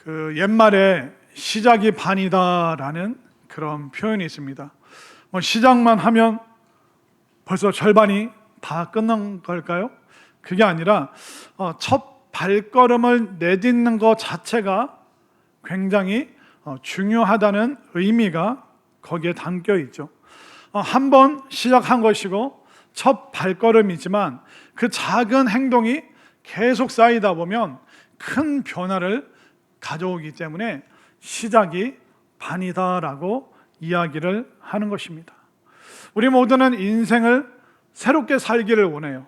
그 옛말에 시작이 반이다라는 그런 표현이 있습니다. 시작만 하면 벌써 절반이 다 끝난 걸까요? 그게 아니라 첫 발걸음을 내딛는 것 자체가 굉장히 중요하다는 의미가 거기에 담겨 있죠. 한 번 시작한 것이고 첫 발걸음이지만 그 작은 행동이 계속 쌓이다 보면 큰 변화를 가져오기 때문에 시작이 반이다라고 이야기를 하는 것입니다. 우리 모두는 인생을 새롭게 살기를 원해요.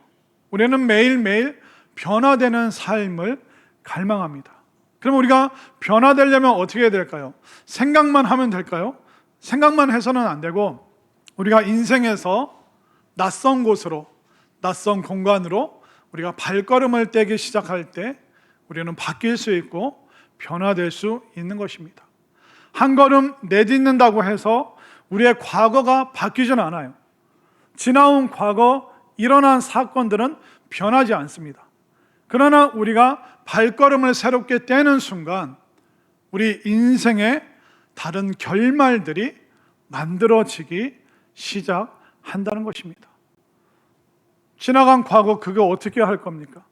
우리는 매일매일 변화되는 삶을 갈망합니다. 그럼 우리가 변화되려면 어떻게 해야 될까요? 생각만 하면 될까요? 생각만 해서는 안 되고 우리가 인생에서 낯선 곳으로, 낯선 공간으로 우리가 발걸음을 떼기 시작할 때 우리는 바뀔 수 있고 변화될 수 있는 것입니다. 한 걸음 내딛는다고 해서 우리의 과거가 바뀌지는 않아요. 지나온 과거, 일어난 사건들은 변하지 않습니다. 그러나 우리가 발걸음을 새롭게 떼는 순간 우리 인생의 다른 결말들이 만들어지기 시작한다는 것입니다. 지나간 과거, 그거 어떻게 할 겁니까?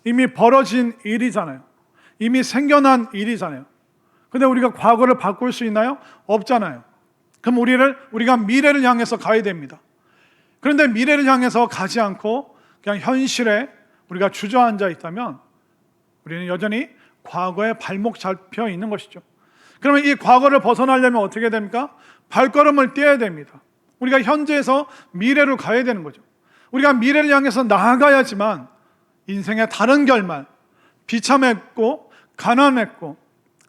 이미 벌어진 일이잖아요. 이미 생겨난 일이잖아요. 근데 우리가 과거를 바꿀 수 있나요? 없잖아요. 그럼 우리가 미래를 향해서 가야 됩니다. 그런데 미래를 향해서 가지 않고 그냥 현실에 우리가 주저앉아 있다면 우리는 여전히 과거에 발목 잡혀 있는 것이죠. 그러면 이 과거를 벗어나려면 어떻게 됩니까? 발걸음을 떼야 됩니다. 우리가 현재에서 미래로 가야 되는 거죠. 우리가 미래를 향해서 나아가야지만 인생의 다른 결말, 비참했고 가난했고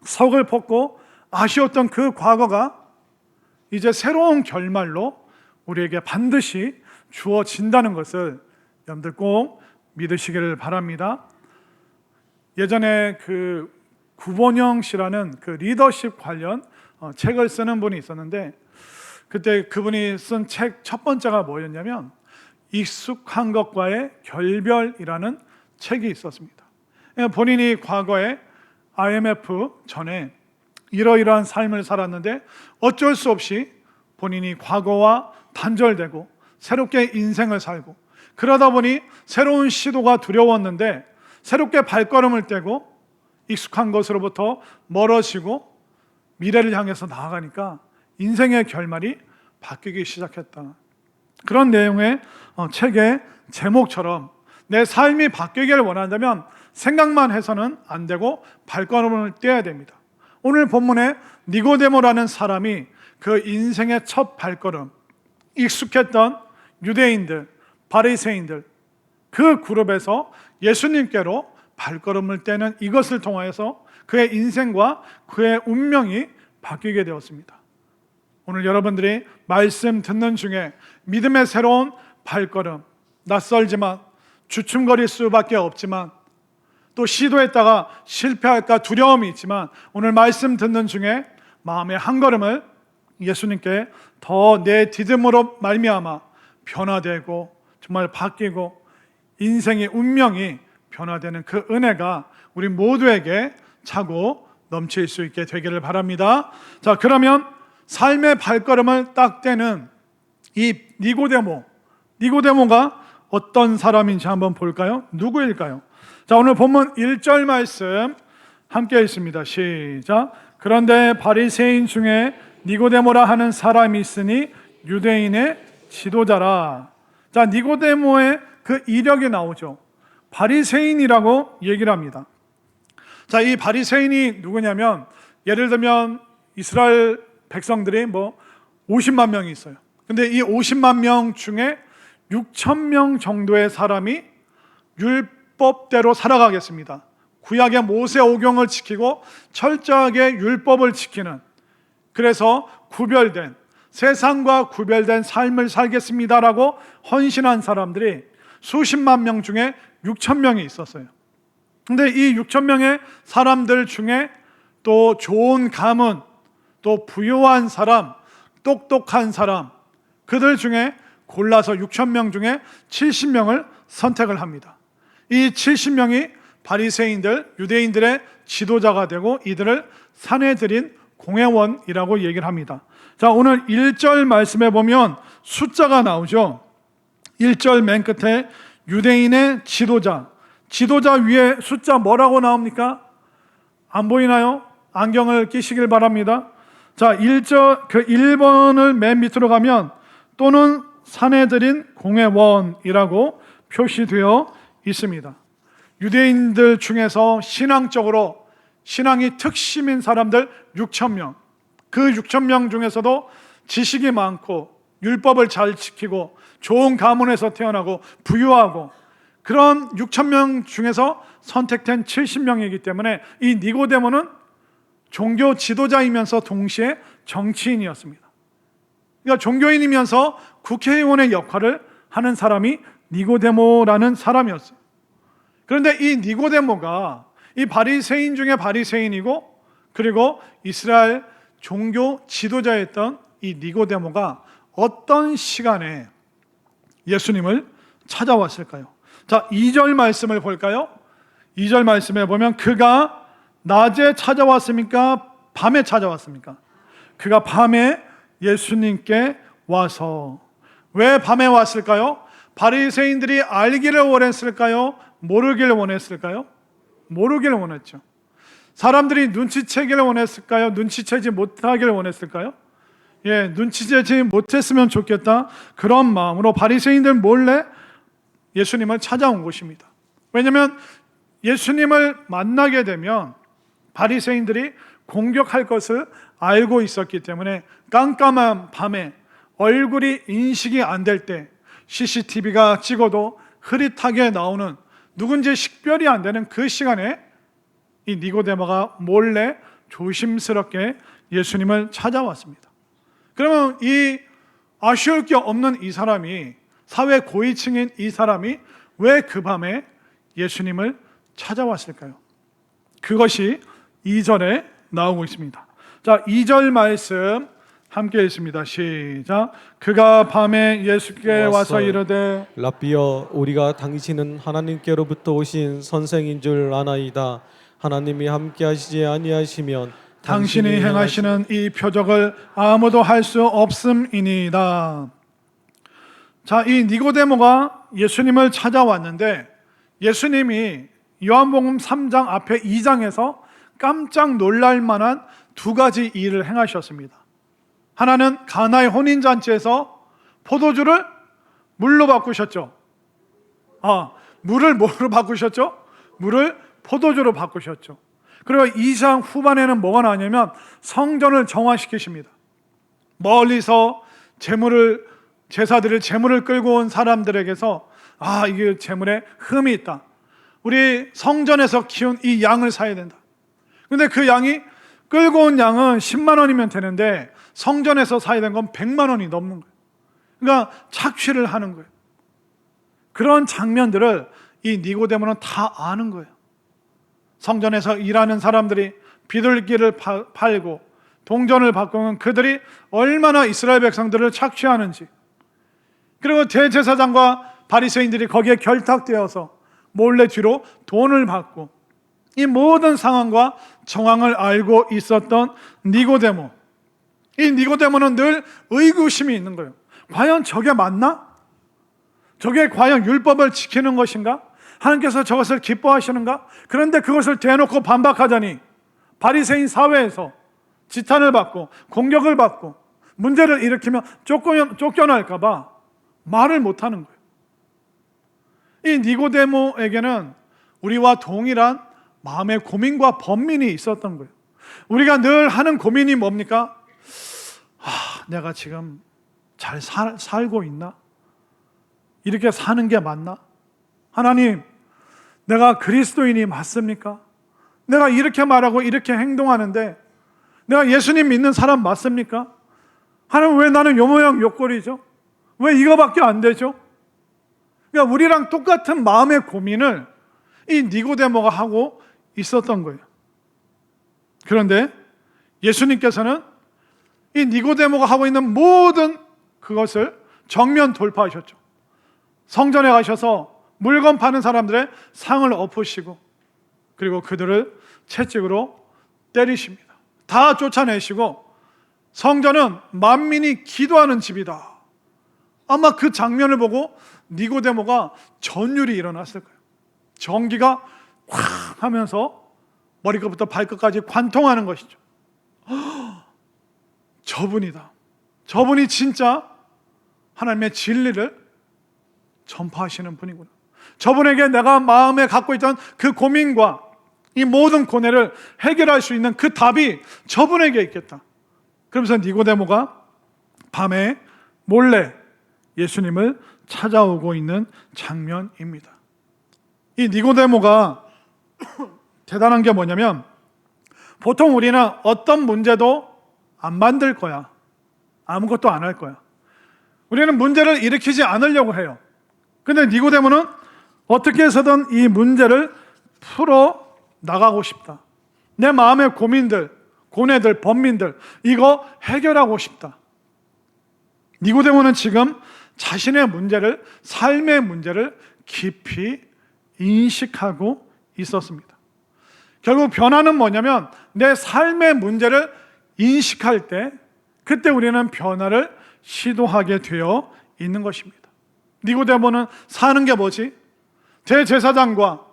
서글펐고 아쉬웠던 그 과거가 이제 새로운 결말로 우리에게 반드시 주어진다는 것을 여러분들 꼭 믿으시기를 바랍니다. 예전에 그 구본영 씨라는 그 리더십 관련 책을 쓰는 분이 있었는데 그때 그분이 쓴 책 첫 번째가 뭐였냐면 익숙한 것과의 결별이라는 책이 있었습니다. 본인이 과거에 IMF 전에 이러이러한 삶을 살았는데 어쩔 수 없이 본인이 과거와 단절되고 새롭게 인생을 살고 그러다 보니 새로운 시도가 두려웠는데 새롭게 발걸음을 떼고 익숙한 것으로부터 멀어지고 미래를 향해서 나아가니까 인생의 결말이 바뀌기 시작했다. 그런 내용의 책의 제목처럼 내 삶이 바뀌기를 원한다면 생각만 해서는 안 되고 발걸음을 떼야 됩니다. 오늘 본문에 니고데모라는 사람이 그 인생의 첫 발걸음, 익숙했던 유대인들, 바리새인들 그 그룹에서 예수님께로 발걸음을 떼는 이것을 통하여서 그의 인생과 그의 운명이 바뀌게 되었습니다. 오늘 여러분들이 말씀 듣는 중에 믿음의 새로운 발걸음, 낯설지만 주춤거릴 수밖에 없지만 또 시도했다가 실패할까 두려움이 있지만 오늘 말씀 듣는 중에 마음의 한 걸음을 예수님께 더 내디딤으로 말미암아 변화되고 정말 바뀌고 인생의 운명이 변화되는 그 은혜가 우리 모두에게 차고 넘칠 수 있게 되기를 바랍니다. 자, 그러면 삶의 발걸음을 딱 떼는 이 니고데모가 어떤 사람인지 한번 볼까요? 누구일까요? 자, 오늘 본문 1절 말씀 함께 있습니다. 시작. 그런데 바리새인 중에 니고데모라 하는 사람이 있으니 유대인의 지도자라. 자, 니고데모의 그 이력이 나오죠. 바리새인이라고 얘기를 합니다. 자, 이 바리새인이 누구냐면 예를 들면 이스라엘 백성들이 50만 명이 있어요. 근데 이 50만 명 중에 6천 명 정도의 사람이 율법대로 살아가겠습니다. 구약의 모세 오경을 지키고 철저하게 율법을 지키는, 그래서 구별된, 세상과 구별된 삶을 살겠습니다라고 헌신한 사람들이 수십만 명 중에 6천 명이 있었어요. 근데 이 6천 명의 사람들 중에 또 좋은 가문, 또 부유한 사람, 똑똑한 사람, 그들 중에 골라서 6천 명 중에 70명을 선택을 합니다. 이 70명이 바리새인들, 유대인들의 지도자가 되고 이들을 산해드린 공회원이라고 얘기를 합니다. 자, 오늘 1절 말씀에 보면 숫자가 나오죠. 1절 맨 끝에 유대인의 지도자, 지도자 위에 숫자 뭐라고 나옵니까? 안 보이나요? 안경을 끼시길 바랍니다. 자, 1절 그 1번을 맨 밑으로 가면 또는 산해드린 공회원이라고 표시되어 있습니다. 유대인들 중에서 신앙적으로 신앙이 특심인 사람들 6,000명, 그 6,000명 중에서도 지식이 많고 율법을 잘 지키고 좋은 가문에서 태어나고 부유하고 그런 6,000명 중에서 선택된 70명이기 때문에 이 니고데모는 종교 지도자이면서 동시에 정치인이었습니다. 그러니까 종교인이면서 국회의원의 역할을 하는 사람이 니고데모라는 사람이었어요. 그런데 이 니고데모가 이 바리새인 중에 바리새인이고 그리고 이스라엘 종교 지도자였던 이 니고데모가 어떤 시간에 예수님을 찾아왔을까요? 자, 2절 말씀을 볼까요? 2절 말씀에 보면 그가 낮에 찾아왔습니까? 밤에 찾아왔습니까? 그가 밤에 예수님께 와서. 왜 밤에 왔을까요? 바리새인들이 알기를 원했을까요? 모르기를 원했을까요? 모르기를 원했죠. 사람들이 눈치채기를 원했을까요? 눈치채지 못하기를 원했을까요? 눈치채지 못했으면 좋겠다, 그런 마음으로 바리새인들 몰래 예수님을 찾아온 것입니다. 왜냐하면 예수님을 만나게 되면 바리새인들이 공격할 것을 알고 있었기 때문에 깜깜한 밤에 얼굴이 인식이 안 될 때 CCTV가 찍어도 흐릿하게 나오는 누군지 식별이 안 되는 그 시간에 이 니고데모가 몰래 조심스럽게 예수님을 찾아왔습니다. 그러면 이 아쉬울 게 없는 이 사람이, 사회 고위층인 이 사람이 왜 그 밤에 예수님을 찾아왔을까요? 그것이 2절에 나오고 있습니다. 자, 2절 말씀 함께 읽습니다. 시작. 그가 밤에 예수께 와서 이르되 랍비여, 우리가 당신은 하나님께로부터 오신 선생인 줄 아나이다. 하나님이 함께 하시지 아니하시면 당신이 행하시는 이 표적을 아무도 할 수 없음이니이다. 자, 이 니고데모가 예수님을 찾아왔는데 예수님이 요한복음 3장 앞에 2장에서 깜짝 놀랄 만한 두 가지 일을 행하셨습니다. 하나는 가나의 혼인잔치에서 포도주를 물로 바꾸셨죠. 물을 뭐로 바꾸셨죠? 물을 포도주로 바꾸셨죠. 그리고 2장 후반에는 뭐가 나냐면 성전을 정화시키십니다. 멀리서 제사드릴 제물을 끌고 온 사람들에게서 이게 제물에 흠이 있다, 우리 성전에서 키운 이 양을 사야 된다. 근데 그 양이 끌고 온 양은 10만 원이면 되는데 성전에서 사야 되는 건 100만 원이 넘는 거예요. 그러니까 착취를 하는 거예요. 그런 장면들을 이 니고데모는 다 아는 거예요. 성전에서 일하는 사람들이 비둘기를 팔고 동전을 바꾸는 그들이 얼마나 이스라엘 백성들을 착취하는지, 그리고 대제사장과 바리새인들이 거기에 결탁되어서 몰래 뒤로 돈을 받고, 이 모든 상황과 정황을 알고 있었던 니고데모. 이 니고데모는 늘 의구심이 있는 거예요. 과연 저게 맞나? 저게 과연 율법을 지키는 것인가? 하나님께서 저것을 기뻐하시는가? 그런데 그것을 대놓고 반박하자니 바리새인 사회에서 지탄을 받고 공격을 받고 문제를 일으키면 쫓겨날까 봐 말을 못하는 거예요. 이 니고데모에게는 우리와 동일한 마음의 고민과 번민이 있었던 거예요. 우리가 늘 하는 고민이 뭡니까? 내가 지금 잘 살고 있나? 이렇게 사는 게 맞나? 하나님, 내가 그리스도인이 맞습니까? 내가 이렇게 말하고 이렇게 행동하는데 내가 예수님 믿는 사람 맞습니까? 하나님, 왜 나는 요 모양 요 꼴이죠? 왜 이거밖에 안 되죠? 그러니까 우리랑 똑같은 마음의 고민을 이 니고데모가 하고 있었던 거예요. 그런데 예수님께서는 이 니고데모가 하고 있는 모든 그것을 정면 돌파하셨죠. 성전에 가셔서 물건 파는 사람들의 상을 엎으시고 그리고 그들을 채찍으로 때리십니다. 다 쫓아내시고 성전은 만민이 기도하는 집이다. 아마 그 장면을 보고 니고데모가 전율이 일어났을 거예요. 전기가 확 하면서 머리끝부터 발끝까지 관통하는 것이죠. 저분이다. 저분이 진짜 하나님의 진리를 전파하시는 분이구나. 저분에게 내가 마음에 갖고 있던 그 고민과 이 모든 고뇌를 해결할 수 있는 그 답이 저분에게 있겠다. 그러면서 니고데모가 밤에 몰래 예수님을 찾아오고 있는 장면입니다. 이 니고데모가 대단한 게 뭐냐면, 보통 우리는 어떤 문제도 안 만들 거야, 아무것도 안 할 거야, 우리는 문제를 일으키지 않으려고 해요. 근데 니고데모는 어떻게 해서든 이 문제를 풀어 나가고 싶다. 내 마음의 고민들, 고뇌들, 번민들, 이거 해결하고 싶다. 니고데모는 지금 자신의 문제를, 삶의 문제를 깊이 인식하고 있었습니다. 결국 변화는 뭐냐면, 내 삶의 문제를 인식할 때 그때 우리는 변화를 시도하게 되어 있는 것입니다. 니고데모는 사는 게 뭐지? 대제사장과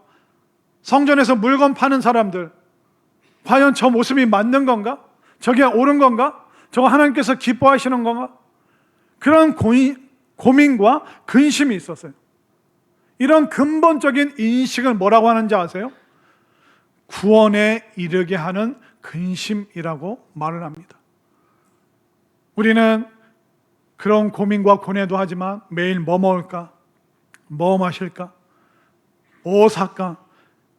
성전에서 물건 파는 사람들, 과연 저 모습이 맞는 건가? 저게 옳은 건가? 저거 하나님께서 기뻐하시는 건가? 그런 고민과 근심이 있었어요. 이런 근본적인 인식을 뭐라고 하는지 아세요? 구원에 이르게 하는 근심이라고 말을 합니다. 우리는 그런 고민과 고뇌도 하지만 매일 뭐 먹을까? 뭐 마실까? 뭐 살까?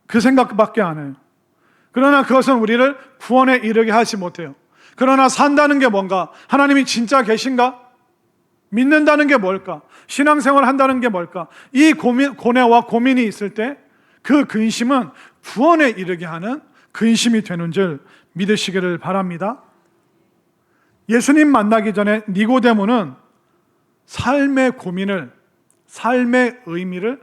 그 생각밖에 안 해요. 그러나 그것은 우리를 구원에 이르게 하지 못해요. 그러나 산다는 게 뭔가? 하나님이 진짜 계신가? 믿는다는 게 뭘까? 신앙생활 한다는 게 뭘까? 이 고뇌와 고민이 있을 때 그 근심은 구원에 이르게 하는 근심이 되는 줄 믿으시기를 바랍니다. 예수님 만나기 전에 니고데모는 삶의 고민을, 삶의 의미를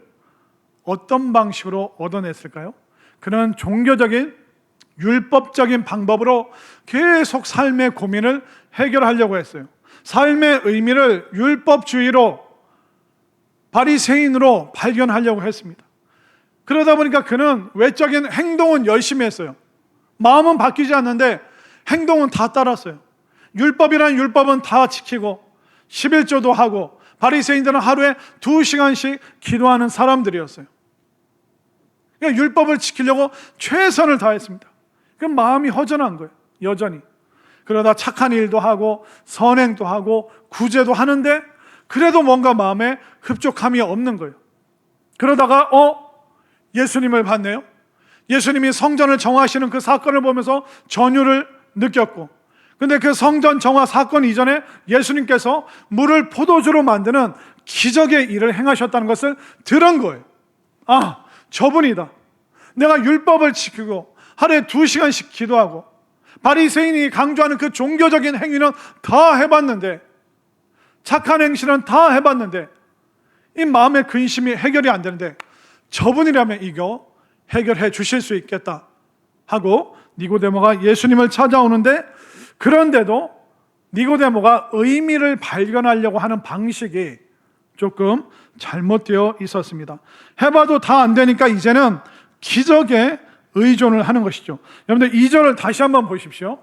어떤 방식으로 얻어냈을까요? 그는 종교적인, 율법적인 방법으로 계속 삶의 고민을 해결하려고 했어요. 삶의 의미를 율법주의로, 바리새인으로 발견하려고 했습니다. 그러다 보니까 그는 외적인 행동은 열심히 했어요. 마음은 바뀌지 않는데 행동은 다 따랐어요. 율법이란 율법은 다 지키고 11조도 하고, 바리새인들은 하루에 2시간씩 기도하는 사람들이었어요. 그러니까 율법을 지키려고 최선을 다했습니다. 그 마음이 허전한 거예요, 여전히. 그러다 착한 일도 하고 선행도 하고 구제도 하는데 그래도 뭔가 마음에 흡족함이 없는 거예요. 그러다가 예수님을 봤네요. 예수님이 성전을 정화하시는 그 사건을 보면서 전율을 느꼈고, 근데 그 성전 정화 사건 이전에 예수님께서 물을 포도주로 만드는 기적의 일을 행하셨다는 것을 들은 거예요. 아, 저분이다. 내가 율법을 지키고 하루에 2시간씩 기도하고 바리새인이 강조하는 그 종교적인 행위는 다 해봤는데, 착한 행실은 다 해봤는데 이 마음의 근심이 해결이 안 되는데 저분이라면 이거 해결해 주실 수 있겠다 하고 니고데모가 예수님을 찾아오는데, 그런데도 니고데모가 의미를 발견하려고 하는 방식이 조금 잘못되어 있었습니다. 해봐도 다 안 되니까 이제는 기적에 의존을 하는 것이죠. 여러분들 2절을 다시 한번 보십시오.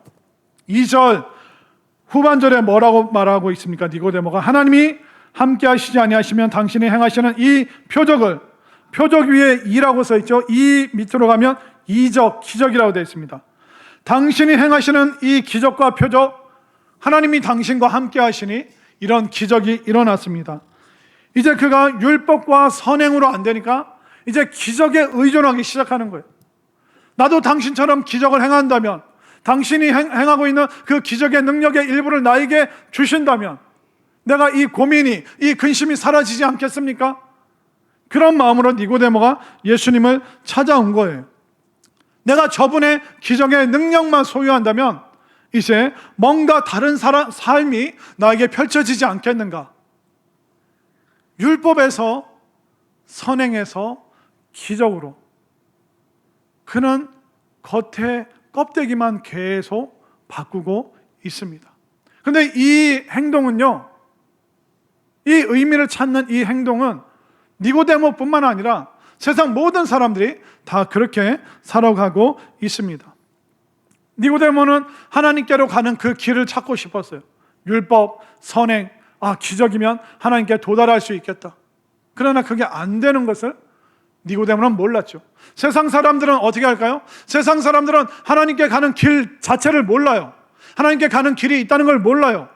2절 후반절에 뭐라고 말하고 있습니까? 니고데모가 하나님이 함께 하시지 아니하시면 당신이 행하시는 이 표적을, 표적 위에 이라고 써 있죠. 이 밑으로 가면 이적, 기적이라고 되어 있습니다. 당신이 행하시는 이 기적과 표적, 하나님이 당신과 함께 하시니 이런 기적이 일어났습니다. 이제 그가 율법과 선행으로 안 되니까 이제 기적에 의존하기 시작하는 거예요. 나도 당신처럼 기적을 행한다면, 당신이 행하고 있는 그 기적의 능력의 일부를 나에게 주신다면 내가 이 고민이, 이 근심이 사라지지 않겠습니까? 그런 마음으로 니고데모가 예수님을 찾아온 거예요. 내가 저분의 기적의 능력만 소유한다면 이제 뭔가 다른 삶이 나에게 펼쳐지지 않겠는가? 율법에서, 선행에서, 기적으로 그는 겉에 껍데기만 계속 바꾸고 있습니다. 그런데 이 행동은요, 이 의미를 찾는 이 행동은 니고데모뿐만 아니라 세상 모든 사람들이 다 그렇게 살아가고 있습니다. 니고데모는 하나님께로 가는 그 길을 찾고 싶었어요. 율법, 선행, 기적이면 하나님께 도달할 수 있겠다. 그러나 그게 안 되는 것을 니고데모는 몰랐죠. 세상 사람들은 어떻게 할까요? 세상 사람들은 하나님께 가는 길 자체를 몰라요. 하나님께 가는 길이 있다는 걸 몰라요.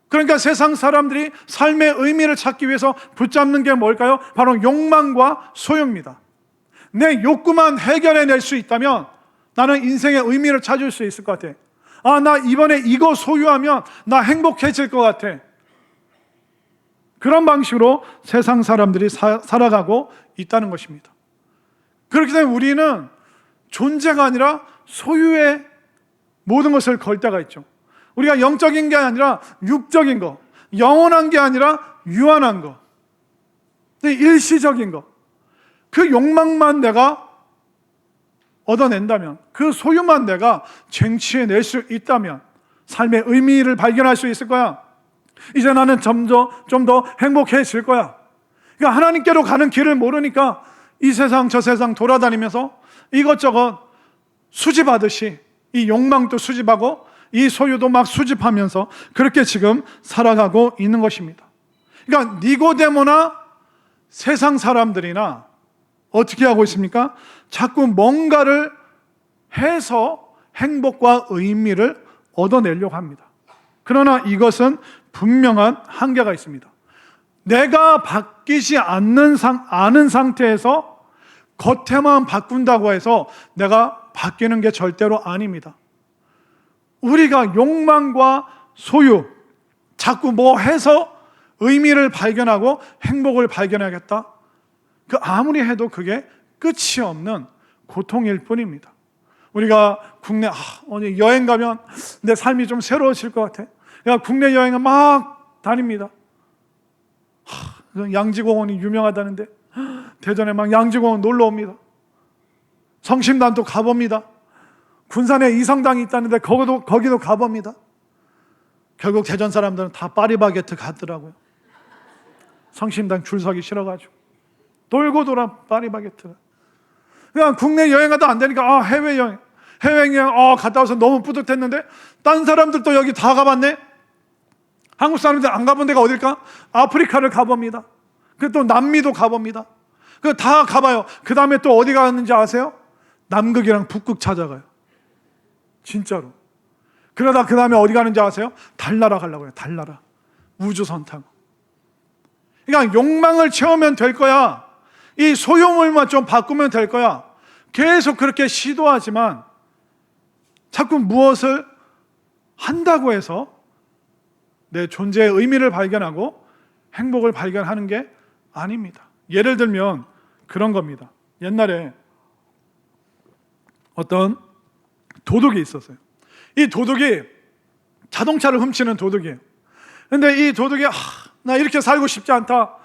그러니까 세상 사람들이 삶의 의미를 찾기 위해서 붙잡는 게 뭘까요? 바로 욕망과 소유입니다. 내 욕구만 해결해낼 수 있다면 나는 인생의 의미를 찾을 수 있을 것 같아. 나 이번에 이거 소유하면 나 행복해질 것 같아. 그런 방식으로 세상 사람들이 살아가고 있다는 것입니다. 그렇기 때문에 우리는 존재가 아니라 소유의 모든 것을 걸 때가 있죠. 우리가 영적인 게 아니라 육적인 거, 영원한 게 아니라 유한한 거, 일시적인 거, 그 욕망만 내가 얻어낸다면, 그 소유만 내가 쟁취해낼 수 있다면 삶의 의미를 발견할 수 있을 거야. 이제 나는 좀 더 행복해질 거야. 그러니까 하나님께로 가는 길을 모르니까 이 세상 저 세상 돌아다니면서 이것저것 수집하듯이 이 욕망도 수집하고 이 소유도 막 수집하면서 그렇게 지금 살아가고 있는 것입니다. 그러니까 니고데모나 세상 사람들이나 어떻게 하고 있습니까? 자꾸 뭔가를 해서 행복과 의미를 얻어내려고 합니다. 그러나 이것은 분명한 한계가 있습니다. 내가 바뀌지 않는 아는 상태에서 겉에만 바꾼다고 해서 내가 바뀌는 게 절대로 아닙니다. 우리가 욕망과 소유, 자꾸 뭐 해서 의미를 발견하고 행복을 발견하겠다? 그 아무리 해도 그게 끝이 없는 고통일 뿐입니다. 우리가 국내 어디 여행 가면 내 삶이 좀 새로워질 것 같아. 그러니까 국내 여행을 막 다닙니다. 양지공원이 유명하다는데 대전에 막 양지공원 놀러 옵니다. 성심단도 가봅니다. 군산에 이성당이 있다는데 거기도 가봅니다. 결국 대전 사람들은 다 파리바게트 갔더라고요. 성심당 줄 서기 싫어가지고 돌고 돌아 파리바게트. 그냥 국내 여행하다 안 되니까 해외여행 갔다 와서 너무 뿌듯했는데 딴 사람들도 여기 다 가봤네. 한국 사람들 안 가본 데가 어딜까? 아프리카를 가봅니다. 또 남미도 가봅니다. 다 가봐요. 그 다음에 또 어디 갔는지 아세요? 남극이랑 북극 찾아가요. 진짜로. 그러다 그 다음에 어디 가는지 아세요? 달나라 가려고 해요. 달나라. 우주선 타고. 그러니까 욕망을 채우면 될 거야. 이 소유물만 좀 바꾸면 될 거야. 계속 그렇게 시도하지만 자꾸 무엇을 한다고 해서 내 존재의 의미를 발견하고 행복을 발견하는 게 아닙니다. 예를 들면 그런 겁니다. 옛날에 어떤 도둑이 있었어요. 이 도둑이 자동차를 훔치는 도둑이에요. 근데 이 도둑이 나 이렇게 살고 싶지 않다.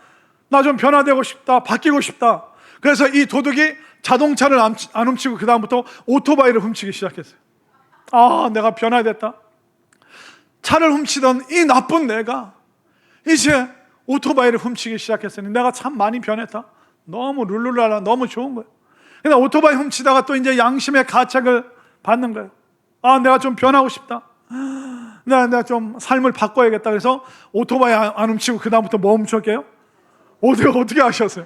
나 좀 변화되고 싶다. 바뀌고 싶다. 그래서 이 도둑이 자동차를 안 훔치고 그 다음부터 오토바이를 훔치기 시작했어요. 내가 변화됐다. 차를 훔치던 이 나쁜 내가 이제 오토바이를 훔치기 시작했으니 내가 참 많이 변했다. 너무 룰루랄라 너무 좋은 거예요. 근데 오토바이 훔치다가 또 이제 양심의 가책을 받는 거예요. 내가 좀 변하고 싶다. 내가 좀 삶을 바꿔야겠다. 그래서 오토바이 안 훔치고 그 다음부터 뭐 훔쳤게요? 어떻게 하셨어요?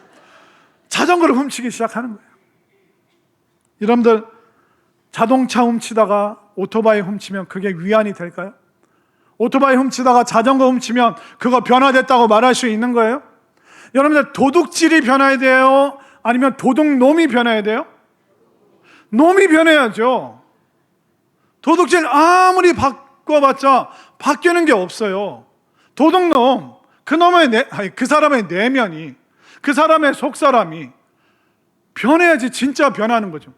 자전거를 훔치기 시작하는 거예요. 여러분들 자동차 훔치다가 오토바이 훔치면 그게 위안이 될까요? 오토바이 훔치다가 자전거 훔치면 그거 변화됐다고 말할 수 있는 거예요? 여러분들 도둑질이 변해야 돼요? 아니면 도둑놈이 변해야 돼요? 놈이 변해야죠. 도둑질 아무리 바꿔봤자 바뀌는 게 없어요. 도둑놈, 그 사람의 내면이, 그 사람의 속사람이 변해야지 진짜 변하는 거죠.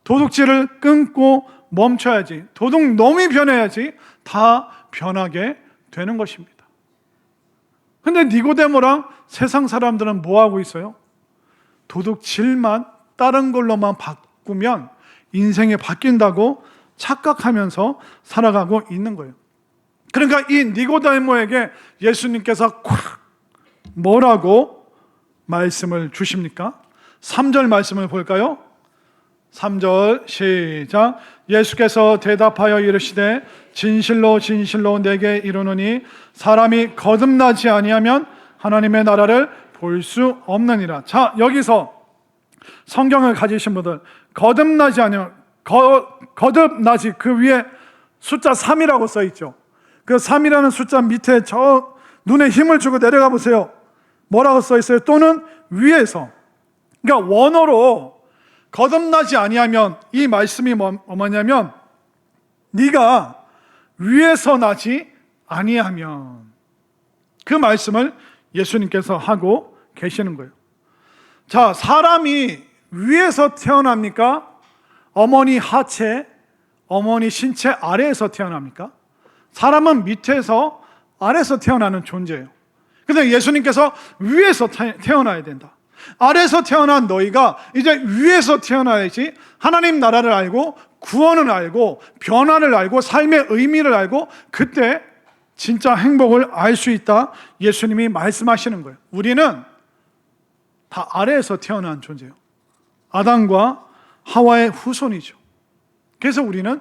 도둑질을 끊고 멈춰야지, 도둑놈이 변해야지 다 변하게 되는 것입니다. 근데 니고데모랑 세상 사람들은 뭐 하고 있어요? 도둑질만 다른 걸로만 바꾸면 인생이 바뀐다고 착각하면서 살아가고 있는 거예요. 그러니까 이 니고데모에게 예수님께서 콱 뭐라고 말씀을 주십니까? 3절 말씀을 볼까요? 3절 시작. 예수께서 대답하여 이르시되 진실로 진실로 내게 이르노니 사람이 거듭나지 아니하면 하나님의 나라를 볼 수 없느니라. 자, 여기서 성경을 가지신 분들, 거듭나지 아니하면 거듭나지, 그 위에 숫자 3이라고 써 있죠. 그 3이라는 숫자 밑에 저 눈에 힘을 주고 내려가 보세요. 뭐라고 써 있어요? 또는 위에서. 그러니까 원어로 거듭나지 아니하면, 이 말씀이 뭐냐면 네가 위에서 나지 아니하면, 그 말씀을 예수님께서 하고 계시는 거예요. 자, 사람이 위에서 태어납니까? 어머니 하체, 어머니 신체 아래에서 태어납니까? 사람은 밑에서 아래에서 태어나는 존재예요. 근데 예수님께서 위에서 태어나야 된다. 아래에서 태어난 너희가 이제 위에서 태어나야지 하나님 나라를 알고 구원을 알고 변화를 알고 삶의 의미를 알고 그때 진짜 행복을 알 수 있다. 예수님이 말씀하시는 거예요. 우리는 다 아래에서 태어난 존재예요. 아담과 하와의 후손이죠. 그래서 우리는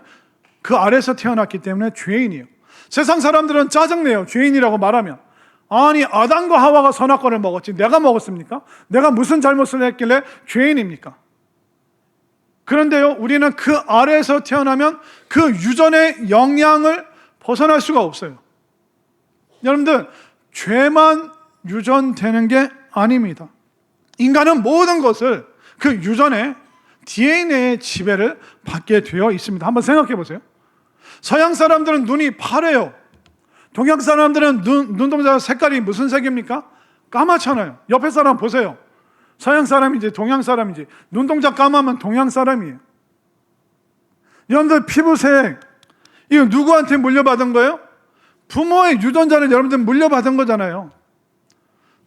그 아래에서 태어났기 때문에 죄인이에요. 세상 사람들은 짜증내요. 죄인이라고 말하면. 아니, 아담과 하와가 선악과를 먹었지 내가 먹었습니까? 내가 무슨 잘못을 했길래 죄인입니까? 그런데요, 우리는 그 아래에서 태어나면 그 유전의 영향을 벗어날 수가 없어요. 여러분들, 죄만 유전되는 게 아닙니다. 인간은 모든 것을 그 유전의 DNA의 지배를 받게 되어 있습니다. 한번 생각해 보세요. 서양 사람들은 눈이 파래요. 동양 사람들은 눈동자 색깔이 무슨 색입니까? 까맣잖아요. 옆에 사람 보세요. 서양 사람인지 동양 사람인지 눈동자 까마면 동양 사람이에요. 여러분들 피부색, 이거 누구한테 물려받은 거예요? 부모의 유전자를 여러분들 물려받은 거잖아요.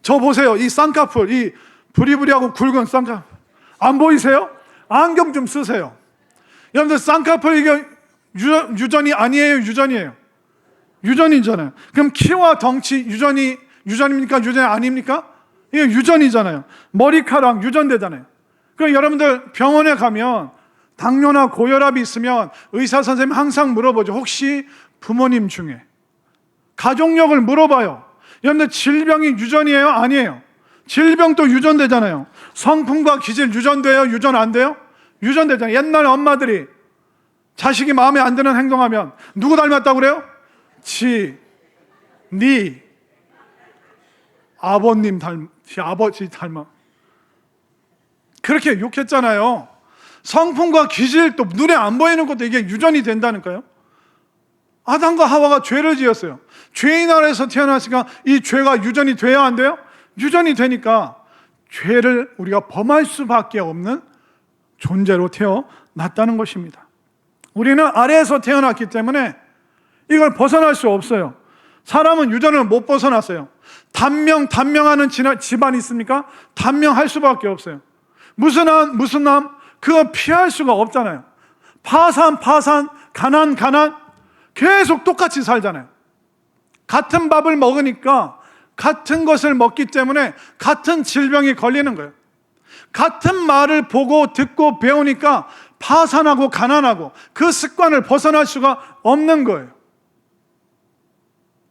저 보세요. 이 쌍꺼풀, 이 부리부리하고 굵은 쌍꺼풀 안 보이세요? 안경 좀 쓰세요. 여러분들 쌍꺼풀 이게 유전이 아니에요? 유전이에요? 유전이잖아요. 그럼 키와 덩치 유전입니까? 유전이 아닙니까? 이게 유전이잖아요. 머리카락 유전되잖아요. 그럼 여러분들 병원에 가면 당뇨나 고혈압이 있으면 의사 선생님이 항상 물어보죠. 혹시 부모님 중에 가족력을 물어봐요. 여러분들 질병이 유전이에요? 아니에요? 질병도 유전되잖아요. 성품과 기질 유전돼요? 유전 안 돼요? 유전되잖아요. 옛날 엄마들이 자식이 마음에 안 드는 행동하면 누구 닮았다고 그래요? 네 아버님 아버지 닮아. 그렇게 욕했잖아요. 성품과 기질, 또 눈에 안 보이는 것도 이게 유전이 된다니까요. 아담과 하와가 죄를 지었어요. 죄인 아래에서 태어났으니까 이 죄가 유전이 돼야 안 돼요? 유전이 되니까 죄를 우리가 범할 수밖에 없는 존재로 태어났다는 것입니다. 우리는 아래에서 태어났기 때문에 이걸 벗어날 수 없어요. 사람은 유전을 못 벗어났어요. 단명하는 집안이 있습니까? 단명할 수밖에 없어요. 무슨 남 그거 피할 수가 없잖아요. 파산 가난 계속 똑같이 살잖아요. 같은 밥을 먹으니까 같은 것을 먹기 때문에 같은 질병이 걸리는 거예요. 같은 말을 보고 듣고 배우니까 파산하고 가난하고 그 습관을 벗어날 수가 없는 거예요.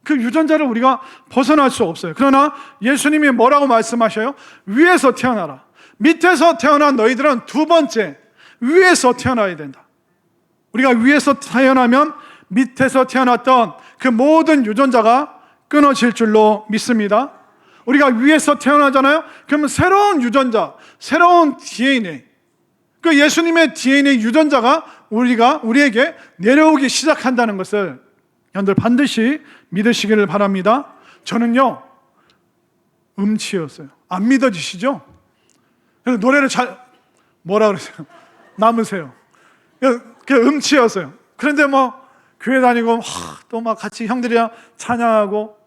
그 유전자를 우리가 벗어날 수 없어요. 그러나 예수님이 뭐라고 말씀하셔요? 위에서 태어나라. 밑에서 태어난 너희들은 두 번째 위에서 태어나야 된다. 우리가 위에서 태어나면 밑에서 태어났던 그 모든 유전자가 끊어질 줄로 믿습니다. 우리가 위에서 태어나잖아요. 그러면 새로운 유전자, 새로운 DNA, 그 예수님의 DNA 유전자가 우리에게 내려오기 시작한다는 것을 여러분들 반드시 믿으시기를 바랍니다. 저는요, 음치였어요. 안 믿어지시죠? 그래서 노래를 뭐라 그러세요? 남으세요. 그 음치였어요. 그런데 교회 다니고 또 같이 형들이랑 찬양하고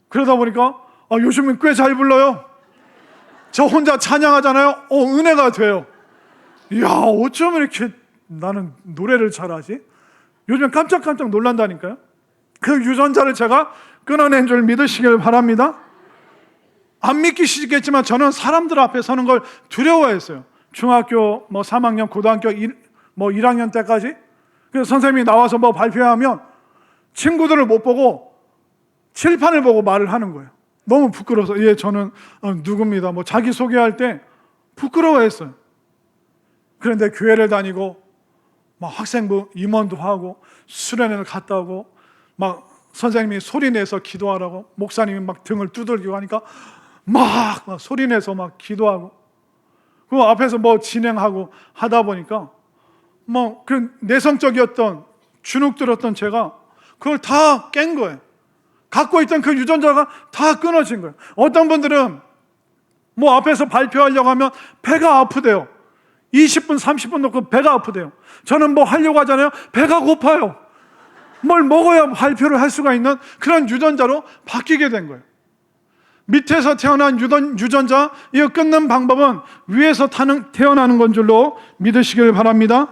그러다 보니까 요즘은 꽤 잘 불러요. 저 혼자 찬양하잖아요. 은혜가 돼요. 이야, 어쩜 이렇게 나는 노래를 잘하지? 요즘 깜짝깜짝 놀란다니까요. 그 유전자를 제가 끊어낸 줄 믿으시길 바랍니다. 안 믿기시겠지만 저는 사람들 앞에 서는 걸 두려워했어요. 중학교 3학년, 고등학교 1학년 때까지. 그래서 선생님이 나와서 뭐 발표하면 친구들을 못 보고 칠판을 보고 말을 하는 거예요. 너무 부끄러워서. 예, 저는 누굽니다. 자기 소개할 때 부끄러워했어요. 그런데 교회를 다니고 막 학생부 임원도 하고 수련회를 갔다 오고 막 선생님이 소리내서 기도하라고 목사님이 막 등을 두들기고 하니까 막 소리내서 막 기도하고 그 앞에서 진행하고 하다 보니까 그 내성적이었던 주눅 들었던 제가 그걸 다 깬 거예요. 갖고 있던 그 유전자가 다 끊어진 거예요. 어떤 분들은 앞에서 발표하려고 하면 배가 아프대요. 20분, 30분 놓고 배가 아프대요. 저는 하려고 하잖아요. 배가 고파요. 뭘 먹어야 발표를 할 수가 있는 그런 유전자로 바뀌게 된 거예요. 밑에서 태어난 유전자, 이거 끊는 방법은 위에서 태어나는 건 줄로 믿으시길 바랍니다.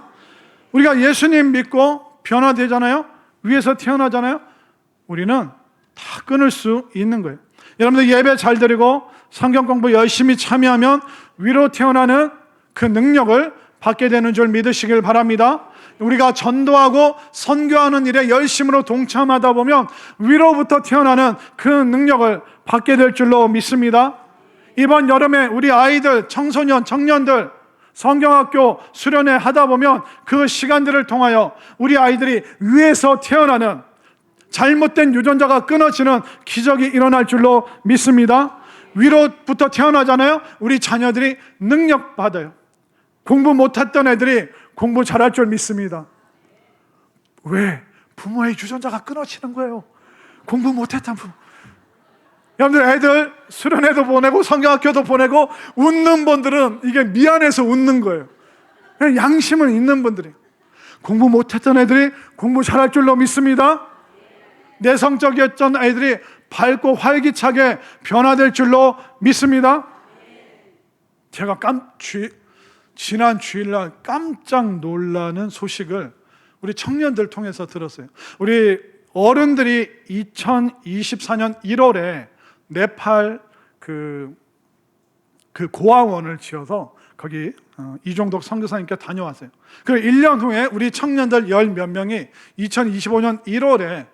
우리가 예수님 믿고 변화되잖아요. 위에서 태어나잖아요. 우리는 다 끊을 수 있는 거예요. 여러분들 예배 잘 드리고 성경 공부 열심히 참여하면 위로 태어나는 그 능력을 받게 되는 줄 믿으시길 바랍니다. 우리가 전도하고 선교하는 일에 열심으로 동참하다 보면 위로부터 태어나는 그 능력을 받게 될 줄로 믿습니다. 이번 여름에 우리 아이들, 청소년, 청년들 성경학교 수련회 하다 보면 그 시간들을 통하여 우리 아이들이 위에서 태어나는 잘못된 유전자가 끊어지는 기적이 일어날 줄로 믿습니다. 위로부터 태어나잖아요. 우리 자녀들이 능력 받아요. 공부 못했던 애들이 공부 잘할 줄 믿습니다. 왜? 부모의 유전자가 끊어지는 거예요. 공부 못했던 부모. 여러분들 애들 수련회도 보내고 성경학교도 보내고 웃는 분들은 이게 미안해서 웃는 거예요. 양심은 있는 분들이. 공부 못했던 애들이 공부 잘할 줄로 믿습니다. 내성적이었던 애들이 밝고 활기차게 변화될 줄로 믿습니다. 제가 지난 주일날 깜짝 놀라는 소식을 우리 청년들 통해서 들었어요. 우리 어른들이 2024년 1월에 네팔 그 고아원을 지어서 거기 이종덕 선교사님께 다녀왔어요. 그 1년 후에 우리 청년들 열 몇 명이 2025년 1월에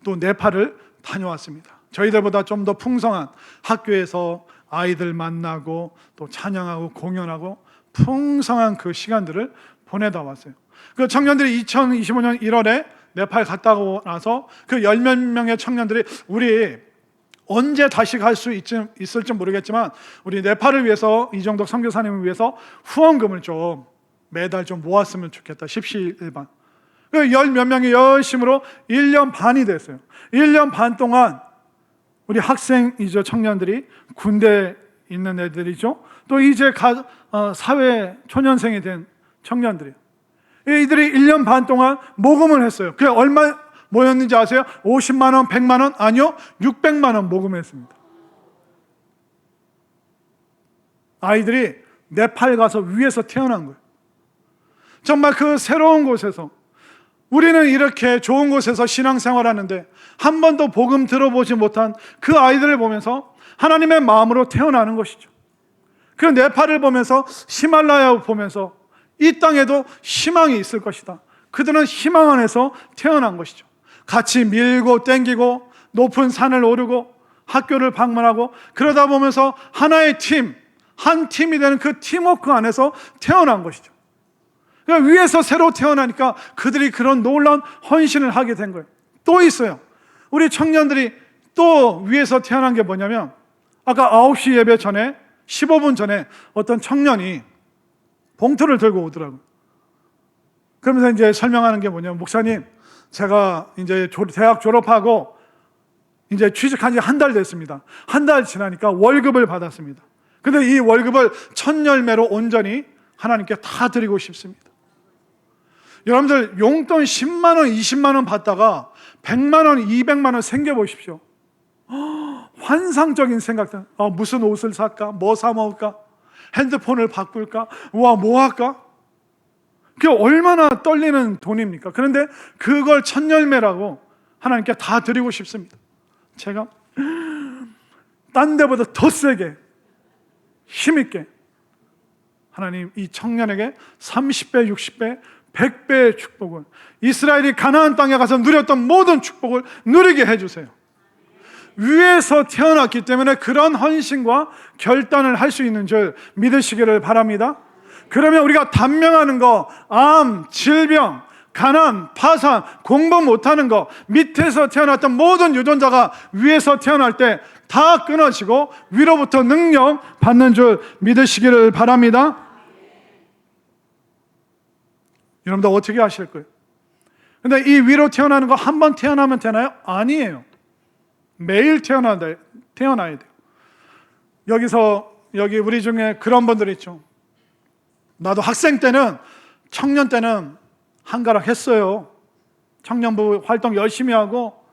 또 네팔을 다녀왔습니다. 저희들보다 좀 더 풍성한 학교에서 아이들 만나고 또 찬양하고 공연하고 풍성한 그 시간들을 보내다 왔어요. 그 청년들이 2025년 1월에 네팔 갔다 오고 나서 그 열 몇 명의 청년들이 우리 언제 다시 갈 수 있을지 모르겠지만 우리 네팔을 위해서 이정덕 선교사님을 위해서 후원금을 좀 매달 좀 모았으면 좋겠다. 십시일반. 그 열 몇 명이 열심으로 1년 반이 됐어요. 1년 반 동안 우리 학생이죠. 청년들이 군대 있는 애들이죠. 또 이제 사회 초년생이 된 청년들이 이들이 1년 반 동안 모금을 했어요. 그게 얼마 모였는지 아세요? 50만 원, 100만 원? 아니요. 600만 원 모금했습니다. 아이들이 네팔 가서 위에서 태어난 거예요. 정말 그 새로운 곳에서 우리는 이렇게 좋은 곳에서 신앙생활하는데 한 번도 복음 들어보지 못한 그 아이들을 보면서 하나님의 마음으로 태어나는 것이죠. 그 네팔을 보면서 히말라야 보면서 이 땅에도 희망이 있을 것이다. 그들은 희망 안에서 태어난 것이죠. 같이 밀고 땡기고 높은 산을 오르고 학교를 방문하고 그러다 보면서 하나의 팀, 한 팀이 되는 그 팀워크 안에서 태어난 것이죠. 그러니까 위에서 새로 태어나니까 그들이 그런 놀라운 헌신을 하게 된 거예요. 또 있어요. 우리 청년들이 또 위에서 태어난 게 뭐냐면 아까 9시 예배 전에 15분 전에 어떤 청년이 봉투를 들고 오더라고요. 그러면서 이제 설명하는 게 뭐냐면 목사님, 제가 이제 대학 졸업하고 이제 취직한 지 한 달 됐습니다. 한 달 지나니까 월급을 받았습니다. 근데 이 월급을 첫 열매로 온전히 하나님께 다 드리고 싶습니다. 여러분들 용돈 10만 원, 20만 원 받다가 100만 원, 200만 원 생겨보십시오. 환상적인 생각들. 무슨 옷을 살까? 뭐 사 먹을까? 핸드폰을 바꿀까? 와, 뭐 할까? 그게 얼마나 떨리는 돈입니까? 그런데 그걸 첫 열매라고 하나님께 다 드리고 싶습니다. 제가 딴 데보다 더 세게 힘있게 하나님 이 청년에게 30배, 60배, 100배의 축복을, 이스라엘이 가나안 땅에 가서 누렸던 모든 축복을 누리게 해주세요. 위에서 태어났기 때문에 그런 헌신과 결단을 할 수 있는 줄 믿으시기를 바랍니다. 그러면 우리가 단명하는 거, 암, 질병, 가난, 파산, 공부 못하는 거, 밑에서 태어났던 모든 유전자가 위에서 태어날 때 다 끊어지고 위로부터 능력 받는 줄 믿으시기를 바랍니다. 여러분들 어떻게 하실 거예요? 근데 이 위로 태어나는 거 한 번 태어나면 되나요? 아니에요. 매일 태어나야 돼요. 여기 우리 중에 그런 분들 있죠. 나도 학생 때는, 청년 때는 한가락 했어요. 청년부 활동 열심히 하고,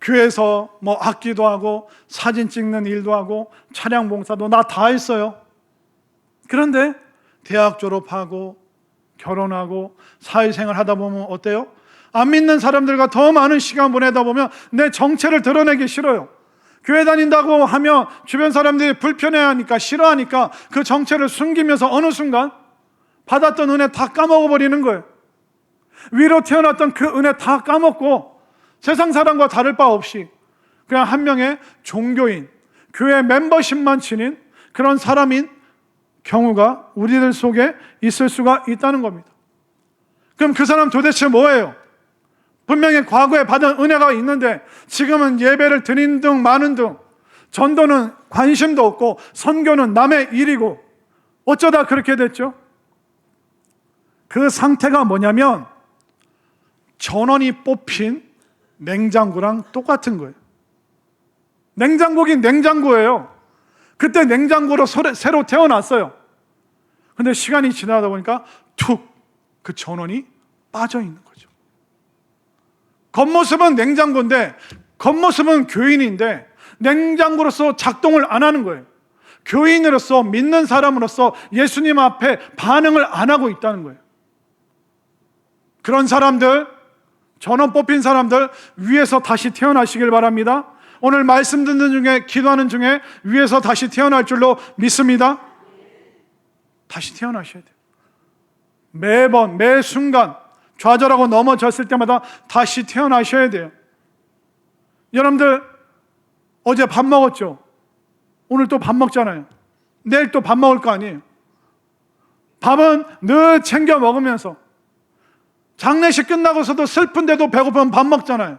교회에서 뭐 악기도 하고, 사진 찍는 일도 하고, 차량 봉사도 나 다 했어요. 그런데 대학 졸업하고, 결혼하고, 사회생활 하다 보면 어때요? 안 믿는 사람들과 더 많은 시간 보내다 보면 내 정체를 드러내기 싫어요. 교회 다닌다고 하면 주변 사람들이 불편해하니까, 싫어하니까 그 정체를 숨기면서 어느 순간 받았던 은혜 다 까먹어버리는 거예요. 위로 태어났던 그 은혜 다 까먹고 세상 사람과 다를 바 없이 그냥 한 명의 종교인, 교회 멤버십만 지닌 그런 사람인 경우가 우리들 속에 있을 수가 있다는 겁니다. 그럼 그 사람 도대체 뭐예요? 분명히 과거에 받은 은혜가 있는데 지금은 예배를 드린 등 많은 등 전도는 관심도 없고 선교는 남의 일이고 어쩌다 그렇게 됐죠? 그 상태가 뭐냐면 전원이 뽑힌 냉장고랑 똑같은 거예요. 냉장고긴 냉장고예요. 그때 냉장고로 새로 태어났어요. 근데 시간이 지나다 보니까 툭 그 전원이 빠져 있는 거죠. 겉모습은 냉장고인데, 겉모습은 교인인데 냉장고로서 작동을 안 하는 거예요. 교인으로서, 믿는 사람으로서 예수님 앞에 반응을 안 하고 있다는 거예요. 그런 사람들, 전원 뽑힌 사람들 위에서 다시 태어나시길 바랍니다. 오늘 말씀 듣는 중에, 기도하는 중에 위에서 다시 태어날 줄로 믿습니다. 다시 태어나셔야 돼요. 매번, 매 순간 좌절하고 넘어졌을 때마다 다시 태어나셔야 돼요. 여러분들 어제 밥 먹었죠? 오늘 또 밥 먹잖아요. 내일 또 밥 먹을 거 아니에요. 밥은 늘 챙겨 먹으면서, 장례식 끝나고서도 슬픈데도 배고프면 밥 먹잖아요.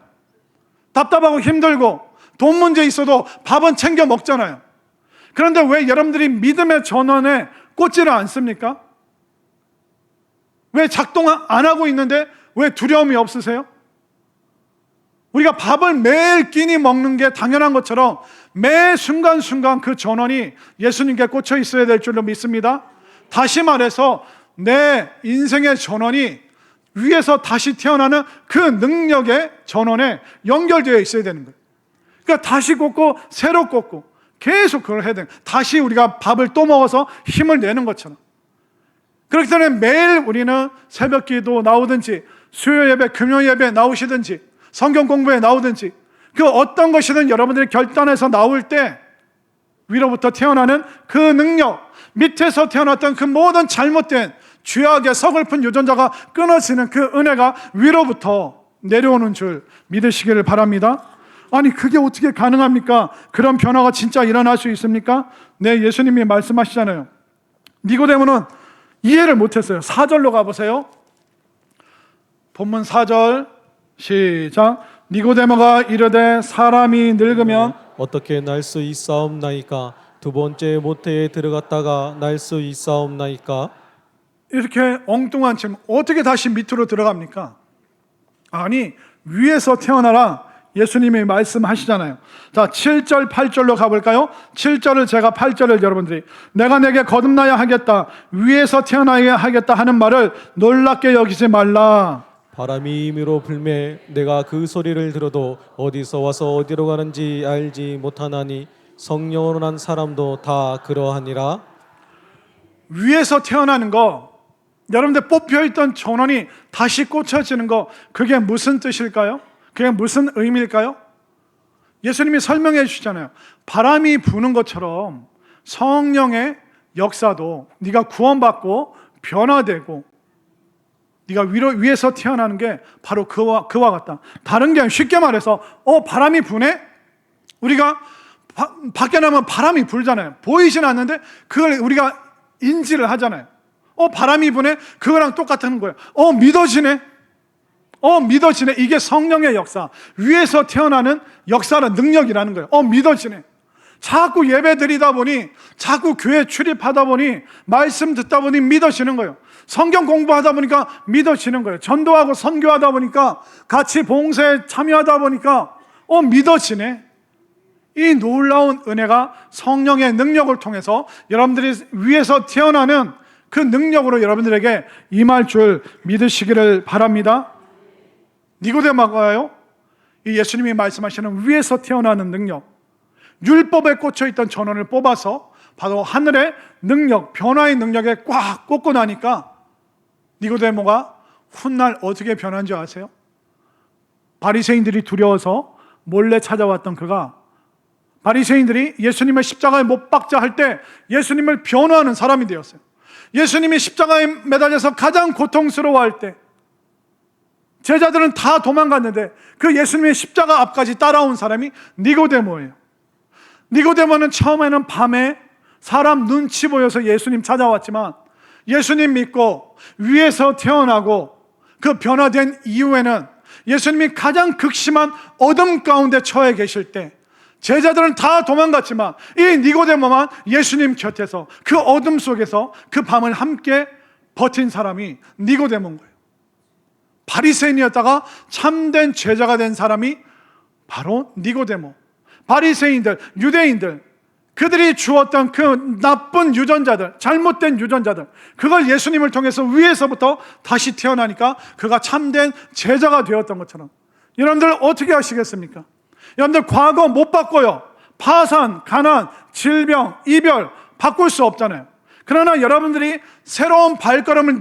답답하고 힘들고 돈 문제 있어도 밥은 챙겨 먹잖아요. 그런데 왜 여러분들이 믿음의 전원에 꽂지를 않습니까? 왜 작동 안 하고 있는데 왜 두려움이 없으세요? 우리가 밥을 매일 끼니 먹는 게 당연한 것처럼 매 순간순간 그 전원이 예수님께 꽂혀 있어야 될 줄로 믿습니다. 다시 말해서 내 인생의 전원이 위에서 다시 태어나는 그 능력의 전원에 연결되어 있어야 되는 거예요. 그러니까 다시 꽂고 새로 꽂고 계속 그걸 해야 돼요. 다시 우리가 밥을 또 먹어서 힘을 내는 것처럼. 그렇기 때문에 매일 우리는 새벽 기도 나오든지 수요 예배, 금요 예배 나오시든지 성경 공부에 나오든지 그 어떤 것이든 여러분들이 결단해서 나올 때 위로부터 태어나는 그 능력, 밑에서 태어났던 그 모든 잘못된 죄악의 서글픈 유전자가 끊어지는 그 은혜가 위로부터 내려오는 줄 믿으시기를 바랍니다. 아니 그게 어떻게 가능합니까? 그런 변화가 진짜 일어날 수 있습니까? 네, 예수님이 말씀하시잖아요. 니고데모는 이해를 못했어요. 4절로 가보세요. 본문 4절 시작. 니고데모가 이르되 사람이 늙으면 어떻게 날 수 있사옵나이까? 두 번째 모태에 들어갔다가 날 수 있사옵나이까? 이렇게 엉뚱한 질문. 어떻게 다시 밑으로 들어갑니까? 아니 위에서 태어나라 예수님이 말씀하시잖아요. 자 7절 8절로 가볼까요? 7절을 제가 8절을 여러분들이 내가 내게 거듭나야 하겠다, 위에서 태어나야 하겠다 하는 말을 놀랍게 여기지 말라. 바람이 임의로 불매 내가 그 소리를 들어도 어디서 와서 어디로 가는지 알지 못하나니 성령으로 난 사람도 다 그러하니라. 위에서 태어나는 거 여러분들 뽑혀있던 전원이 다시 꽂혀지는 거, 그게 무슨 뜻일까요? 그게 무슨 의미일까요? 예수님이 설명해 주시잖아요. 바람이 부는 것처럼 성령의 역사도 네가 구원받고 변화되고 네가 위에서 태어나는 게 바로 그와 같다. 다른 게 아니라 쉽게 말해서 바람이 부네? 우리가 밖에 나면 바람이 불잖아요. 보이진 않는데 그걸 우리가 인지를 하잖아요. 바람이 부네? 그거랑 똑같은 거예요. 믿어지네? 믿어지네. 이게 성령의 역사, 위에서 태어나는 역사는 능력이라는 거예요. 믿어지네. 자꾸 예배 드리다 보니, 자꾸 교회 출입하다 보니, 말씀 듣다 보니 믿어지는 거예요. 성경 공부하다 보니까 믿어지는 거예요. 전도하고 선교하다 보니까, 같이 봉사에 참여하다 보니까 믿어지네. 이 놀라운 은혜가 성령의 능력을 통해서 여러분들이 위에서 태어나는 그 능력으로 여러분들에게 임할 줄 믿으시기를 바랍니다. 니고데모가요, 이 예수님이 말씀하시는 위에서 태어나는 능력, 율법에 꽂혀있던 전원을 뽑아서 바로 하늘의 능력, 변화의 능력에 꽉 꽂고 나니까 니고데모가 훗날 어떻게 변한 줄 아세요? 바리새인들이 두려워서 몰래 찾아왔던 그가, 바리새인들이 예수님을 십자가에 못 박자 할 때 예수님을 변호하는 사람이 되었어요. 예수님이 십자가에 매달려서 가장 고통스러워할 때 제자들은 다 도망갔는데 그 예수님의 십자가 앞까지 따라온 사람이 니고데모예요. 니고데모는 처음에는 밤에 사람 눈치 보여서 예수님 찾아왔지만 예수님 믿고 위에서 태어나고 그 변화된 이후에는 예수님이 가장 극심한 어둠 가운데 처해 계실 때 제자들은 다 도망갔지만 이 니고데모만 예수님 곁에서 그 어둠 속에서 그 밤을 함께 버틴 사람이 니고데모인 거예요. 바리새인이었다가 참된 제자가 된 사람이 바로 니고데모. 바리새인들, 유대인들, 그들이 주었던 그 나쁜 유전자들, 잘못된 유전자들, 그걸 예수님을 통해서 위에서부터 다시 태어나니까 그가 참된 제자가 되었던 것처럼, 여러분들 어떻게 하시겠습니까? 여러분들 과거 못 바꿔요. 파산, 가난, 질병, 이별 바꿀 수 없잖아요. 그러나 여러분들이 새로운 발걸음을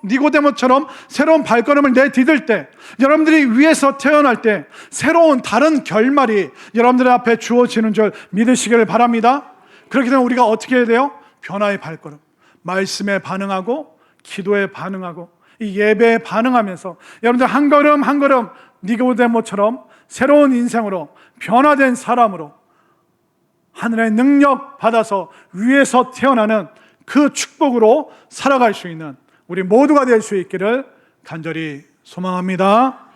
니고데모처럼 새로운 발걸음을 내디딜 때, 여러분들이 위에서 태어날 때 새로운 다른 결말이 여러분들 앞에 주어지는 줄 믿으시기를 바랍니다. 그렇기 때문에 우리가 어떻게 해야 돼요? 변화의 발걸음, 말씀에 반응하고 기도에 반응하고 이 예배에 반응하면서 여러분들 한 걸음 한 걸음 니고데모처럼 새로운 인생으로 변화된 사람으로 하늘의 능력 받아서 위에서 태어나는 그 축복으로 살아갈 수 있는 우리 모두가 될 수 있기를 간절히 소망합니다.